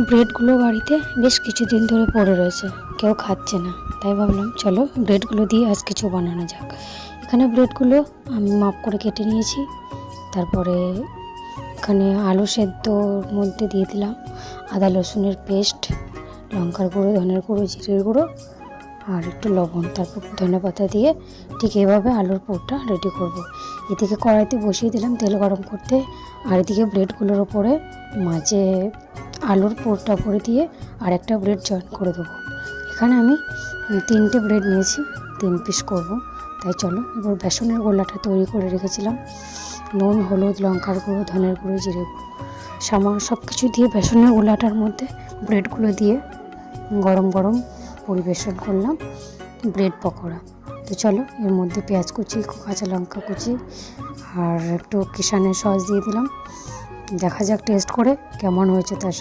ব্রেডগুলো বাড়িতে বেশ কিছুদিন ধরে পড়ে রয়েছে, কেউ খাচ্ছে না। তাই ভাবলাম চলো ব্রেডগুলো দিয়ে আজ কিছু বানানো যাক। এখানে ব্রেডগুলো আমি মাপ করে কেটে নিয়েছি। তারপরে এখানে আলু সেদ্ধর মধ্যে দিয়ে দিলাম আদা রসুনের পেস্ট, লঙ্কার গুঁড়ো, ধনের গুঁড়ো, জিরের গুঁড়ো আর একটু লবণ, তারপর ধনেপাতা দিয়ে ঠিক এভাবে আলুর পুরটা রেডি করব। এদিকে কড়াইতে বসিয়ে দিলাম তেল গরম করতে, আর এদিকে ব্রেডগুলোর ওপরে মাঝে আলুর পুরটা ভরে দিয়ে আর একটা ব্রেড জয়েন করে দেবো। এখানে আমি 3টে ব্রেড নিয়েছি, 3 পিস করব। তাই চলো এবার বেসনের গোলাটা তৈরি করে রেখেছিলাম। নুন, হলুদ, লঙ্কার গুঁড়ো, ধনের গুঁড়ো, জিরে গুঁড়ো, সামান্য সব কিছু দিয়ে বেসনের গোলাটার মধ্যে ব্রেডগুলো দিয়ে গরম গরম পরিবেশন করলাম ব্রেড পকোড়া। তো চলো এর মধ্যে পেঁয়াজ কুচি, কাঁচা লঙ্কা কুচি আর একটু কিষানের সস দিয়ে দিলাম। দেখা যাক টেস্ট করে কেমন হয়েছে তার